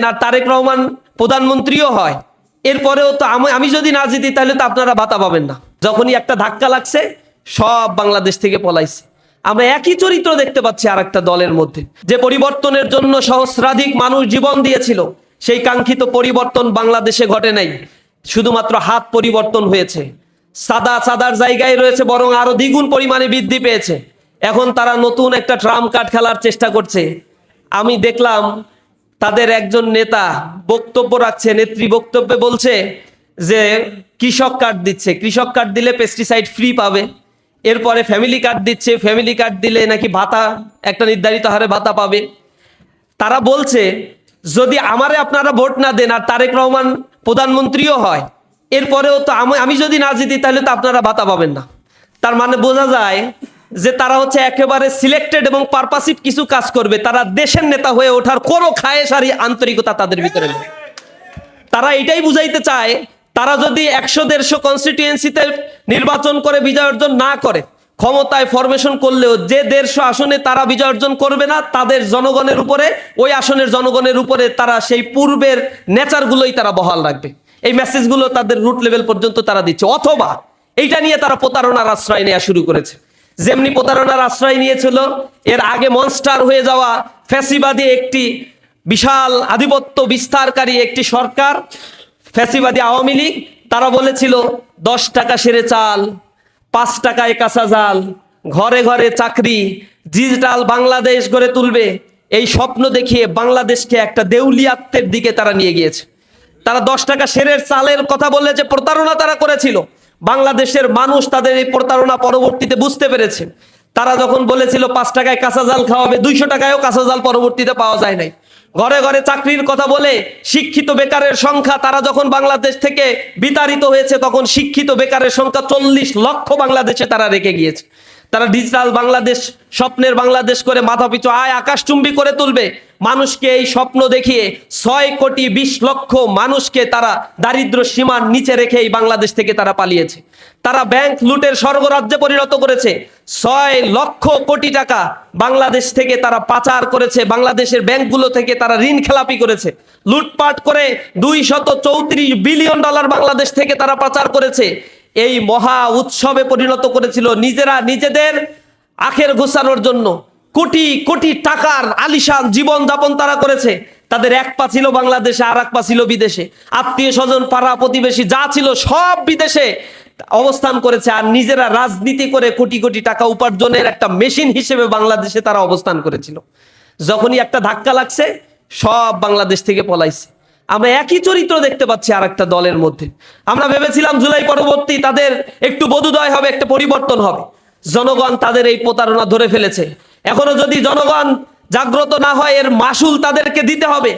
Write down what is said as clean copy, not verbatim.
আর তারেক রহমান প্রধানমন্ত্রীও হয়, এরপরেও তো আমি যদি না জিতি তাহলে তো আপনারা ভাতা পাবেন না। যখনই একটা ধাক্কা লাগছে সব বাংলাদেশ থেকে পলাইছে। আমরা একই চরিত্র দেখতে পাচ্ছি আর একটা দলের মধ্যে, যে পরিবর্তনের জন্য সহস্রাধিক মানুষ জীবন দিয়েছিল, সেই কাঙ্ক্ষিত পরিবর্তন বাংলাদেশে ঘটে নাই, শুধুমাত্র হাত পরিবর্তন হয়েছে। সাদার জায়গায় রয়েছে, বরং আরো দ্বিগুণ পরিমাণে বৃদ্ধি পেয়েছে। এখন তারা নতুন একটা ট্রাম্প কার্ড খেলার চেষ্টা করছে। আমি দেখলাম তাদের একজন নেতা বক্তব্য রাখছে, নেত্রী বক্তব্যে বলছে যে কৃষক কার্ড দিচ্ছে, কৃষক কার্ড দিলে পেস্টিসাইড ফ্রি পাবে। এরপরে ফ্যামিলি কার্ড দিচ্ছে, ফ্যামিলি কার্ড দিলে নাকি ভাতা একটা নির্ধারিত হারে ভাতা পাবে। তারা বলছে যদি আমারে আপনারা ভোট না দেন আর তারেক রহমান প্রধানমন্ত্রীও হয়, এরপরেও তো আমি যদি না জিতি তাহলে তো আপনারা ভাতা পাবেন না। তার মানে বোঝা যায় যে তারা হচ্ছে একেবারে সিলেক্টেড এবং পারপাসিভ কিছু কাজ করবে। তারা দেশের নেতা হয়ে ওঠার কোনো খায়েশ আর আন্তরিকতা তাদের ভিতরে নেই। তারা এটাই বুঝাইতে চায়, তারা যদি 100-150 কনস্টিটিউয়েন্সিতে নির্বাচন করে বিজয় অর্জন না করে, ক্ষমতায় ফরমেশন করলেও যে 150 আসনে তারা বিজয় অর্জন করবে না, তাদের জনগণের উপরে, ওই আসনের জনগণের উপরে তারা সেই পূর্বের নেচারগুলোই তারা বহাল রাখবে। এই মেসেজগুলো তাদের রুট লেভেল পর্যন্ত তারা দিচ্ছে। অথবা এইটা নিয়ে তারা প্রতারণার আশ্রয় নেওয়া শুরু করেছে। যেমনি প্রতারণার আশ্রয় নিয়েছিল এর আগে মনস্টার হয়ে যাওয়া ফ্যাসিবাদী একটি বিশাল আধিপত্য বিস্তারকারী একটি সরকার, ফ্যাসিবাদী আওয়ামী লীগ। তারা বলেছিল 10 টাকা সেরে চাল, 5 টাকায় কাঁচা জাল, ঘরে ঘরে চাকরি, ডিজিটাল বাংলাদেশ গড়ে তুলবে। এই স্বপ্ন দেখিয়ে বাংলাদেশকে একটা দেউলিয়াত্বের দিকে তারা নিয়ে গিয়েছে। তারা 10 টাকা সেরের চালের কথা বলে যে প্রতারণা তারা করেছিল, বাংলাদেশের মানুষ তাদের এই প্রতারণা পরবর্তীতে বুঝতে পেরেছে। তারা যখন বলেছিল 5 টাকায় কাঁচা জাল খাওয়াবে, 200 টাকায়ও কাঁচা জাল পরবর্তীতে পাওয়া যায় নাই। ঘরে ঘরে চাকরির কথা বলে শিক্ষিত বেকারের সংখ্যা, তারা যখন বাংলাদেশ থেকে বিতাড়িত হয়েছে তখন শিক্ষিত বেকারের সংখ্যা 40 লক্ষ বাংলাদেশে তারা রেখে গিয়েছে। তারা ডিজিটাল বাংলাদেশ, স্বপ্নের বাংলাদেশ করে মাথাপিছু আয় আকাশচুম্বী করে তুলবে। মানুষকে এই স্বপ্ন দেখিয়ে 6,20,00,000 মানুষকে তারা দারিদ্র সীমার নিচে রেখে এই বাংলাদেশ থেকে তারা পালিয়েছে। তারা ব্যাংক লুটের স্বর্গরাজ্যে পরিণত করেছে। 6 লক্ষ কোটি টাকা বাংলাদেশ থেকে তারা পাচার করেছে, বাংলাদেশের ব্যাংকগুলো থেকে তারা ঋণ খেলাপি করেছে, লুটপাট করে $234 বিলিয়ন বাংলাদেশ থেকে তারা পাচার করেছে। এই মহা উৎসবে পরিণত করেছিল নিজেরা নিজেদের আখের ঘোষানোর জন্য। কোটি কোটি টাকার আলিশান জীবন যাপন তারা করেছে। তাদের এক পা ছিল বাংলাদেশে, আর এক পা ছিল বিদেশে। আত্মীয় স্বজন, পাড়া প্রতিবেশী যা ছিল সব বিদেশে অবস্থান করেছে, আর নিজেরা রাজনীতি করে কোটি কোটি টাকা উপার্জনের একটা মেশিন হিসেবে বাংলাদেশে তারা অবস্থান করেছিল। যখনই একটা ধাক্কা লাগছে সব বাংলাদেশ থেকে পলাইছে। আমরা একই চরিত্র দেখতে পাচ্ছি আর একটা দলের মধ্যে। আমরা ভেবেছিলাম জুলাই পরবর্তী তাদের একটু বোধোদয় হবে, একটা পরিবর্তন হবে। জনগণ তাদের এই প্রতারণা ধরে ফেলেছে। এখনো যদি জনগণ জাগ্রত না হয়, এর মাসুল তাদেরকে দিতে হবে।